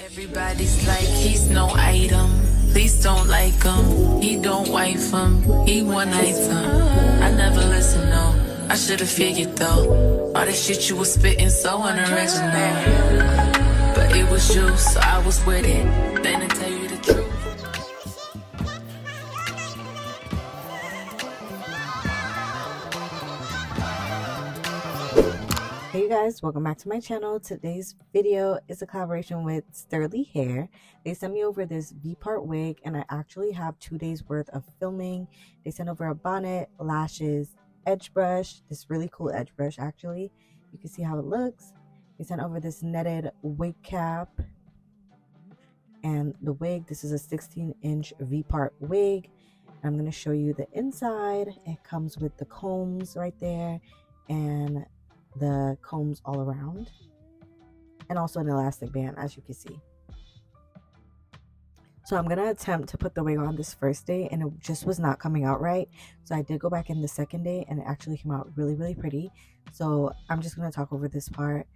Everybody's like, he's no item. Please don't like him. He don't wife him. He one item. I never listen, no. I should've figured though. All the shit you was spitting so unoriginal. But it was you, so I was with it. Then to tell you the truth. Hey you guys, welcome back to my channel. Today's video is a collaboration with sterlyhair. They sent me over this V-part wig and I actually have 2 days worth of filming. They sent over a bonnet, lashes, edge brush, this really cool edge brush actually. You can see how it looks. They sent over this netted wig cap and the wig. This is a 16-inch V-part wig. I'm going to show you the inside. It comes with the combs right there and the combs all around, and also an elastic band, as you can see. So I'm gonna attempt to put the wig on this first day and it just was not coming out right, so I did go back in the second day and it actually came out really pretty. So I'm just gonna talk over this part.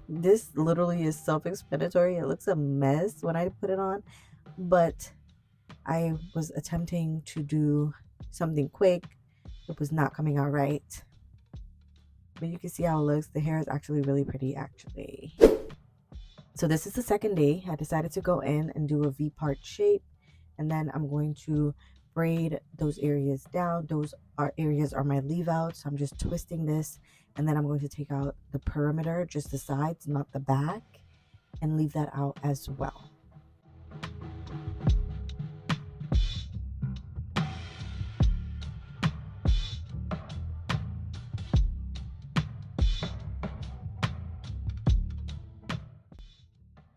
This literally is self-explanatory. It looks a mess when I put it on, but I was attempting to do something quick. It was not coming out right, but you can see how it looks. The hair is actually really pretty actually. So this is the second day. I decided to go in and do a V-part shape, and then I'm going to braid those areas down. Those areas are my leave outs. So I'm just twisting this, and then I'm going to take out the perimeter, just the sides, not the back, and leave that out as well.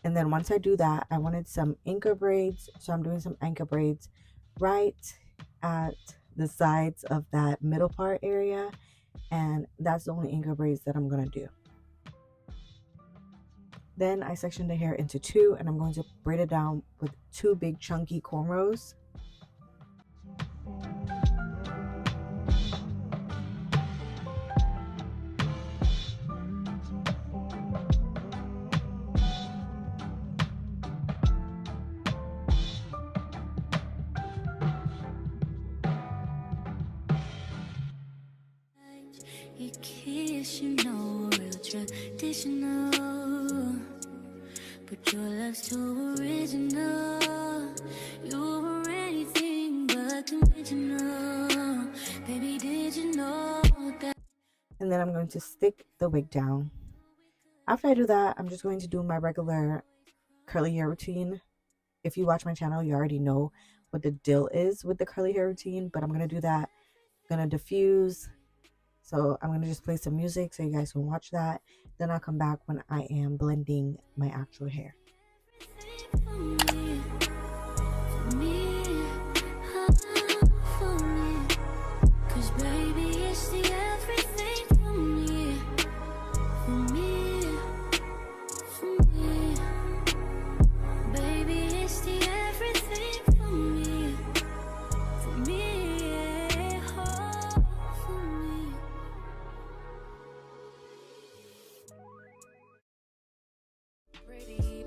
And then once I do that, I wanted some anchor braids. So I'm doing some anchor braids right at the sides of that middle part area. And that's the only anchor braids that I'm going to do. Then I sectioned the hair into two and I'm going to braid it down with two big chunky cornrows. Your kiss, you know, real traditional, but your love's too original. You were anything but conventional. Baby, did you know that? And then I'm going to stick the wig down. After I do that, I'm just going to do my regular curly hair routine. If you watch my channel, you already know what the deal is with the curly hair routine, but I'm going to do that. I'm going to diffuse. So I'm going to just play some music so you guys can watch that. Then I'll come back when I am blending my actual hair.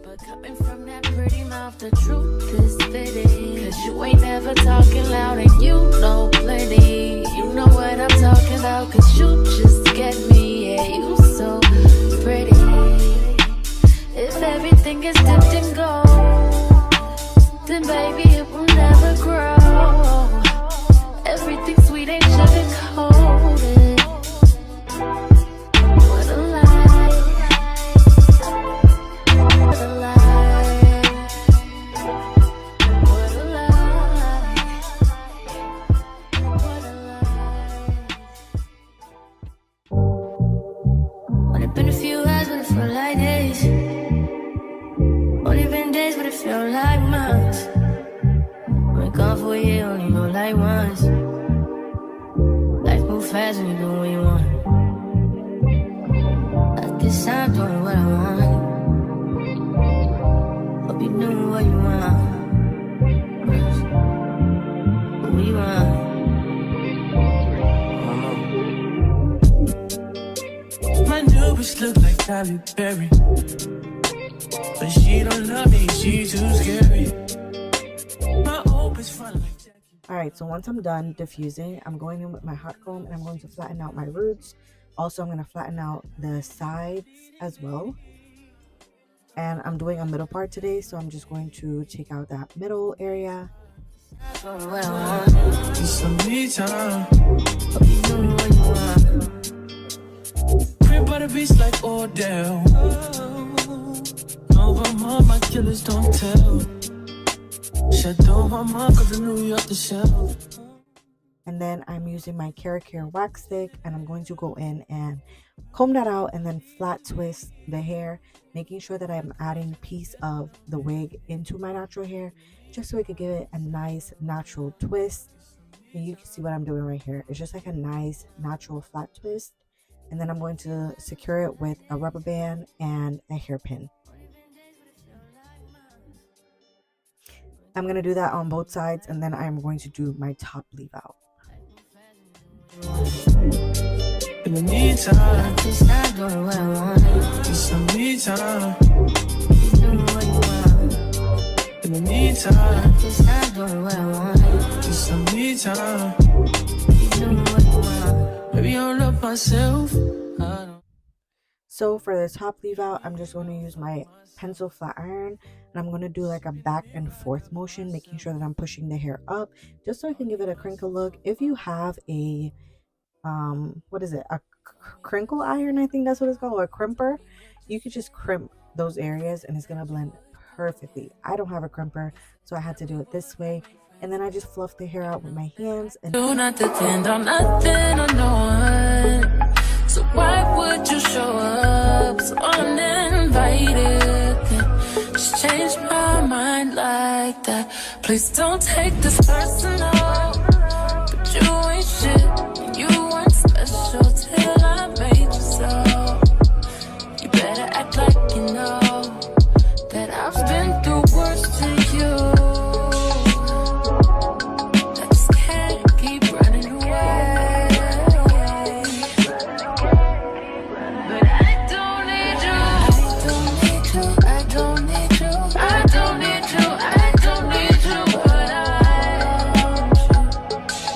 But coming from that pretty mouth, the truth is fitting. Cause you ain't never talking loud and you know plenty. You know what I'm talking about, cause you just get me. Yeah, you so pretty. If everything is dipped in gold, then baby it will never grow. Everything sweet ain't sugar-coated. What a lie. What a lie. What a lie. What a lie. Only been a few hours, but it felt like days. Only been days, but it felt like months. Been gone for a year, only go like once. Life move fast when you do what you want. I guess I'm doing what I want. Hope you doing what you want. What you want. My new bitch look like Halle Berry. but she don't love me, she too scary. My hope is fun like Jackie. Alright, so once I'm done diffusing, I'm going in with my hot comb and I'm going to flatten out my roots. Also, I'm going to flatten out the sides as well. And I'm doing a middle part today, so I'm just going to take out that middle area. It's some me time. Crib by the beach like Odell. Over my killers don't tell. Shut over my cause I knew you off the shelf. And then I'm using my 𝐒𝐿 wax stick and I'm going to go in and comb that out and then flat twist the hair, making sure that I'm adding a piece of the wig into my natural hair just so we could give it a nice natural twist. And you can see what I'm doing right here. It's just like a nice natural flat twist. And then I'm going to secure it with a rubber band and a hairpin. I'm going to do that on both sides and then I'm going to do my top leave out. In the meantime, Stop doing what I want. it's some me time. Keep doing what you want. In the meantime, Stop doing what I want. it's some me time. Keep doing what you want. Maybe I love myself. I don't. So for the top leave out, I'm just going to use my pencil flat iron and I'm going to do like a back and forth motion, making sure that I'm pushing the hair up just so I can give it a crinkle look. If you have a what is it, a crinkle iron, I think that's what it's called, or a crimper, you could just crimp those areas and it's going to blend perfectly. I don't have a crimper, so I had to do it this way. And then I just fluff the hair out with my hands and Do not depend on nothing or no one. So why would you show up so uninvited? Just change my mind like that. Please don't take this personal. But you ain't shit. You weren't special till I made you so. You better act like you know that I've been through worse to you. I just can't keep running away. But I don't need you. I don't need you. I don't need you. I don't need you. I don't need you.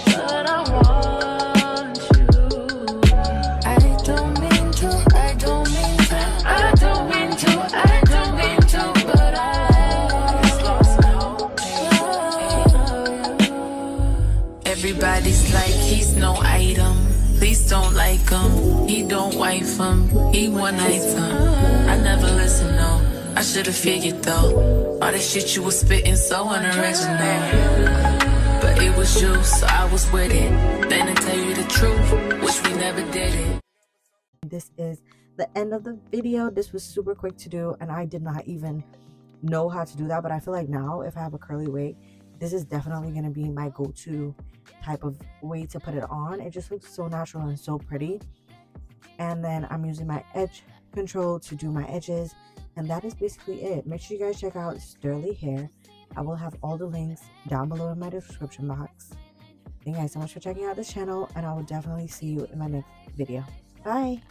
But I want you. I don't mean to. I don't mean to. I don't mean to. I don't mean to. But I lost hope. Everybody's like he's no item. Please don't like him. He don't wife him. He one item. I never listen, no. I should've figured though. All that shit you was spitting so unoriginal. But it was you, so I was with it. Then to tell you the truth, wish we never did it. this is the end of the video. This was super quick to do and I did not even know how to do that, but I feel like now if I have a curly wig, this is definitely going to be my go-to type of way to put it on. It just looks so natural and so pretty. And then I'm using my edge control to do my edges, and that is basically it. Make sure you guys check out sterlyhair. I will have all the links down below in my description box. Thank you guys so much for checking out this channel, and I will definitely see you in my next video. Bye.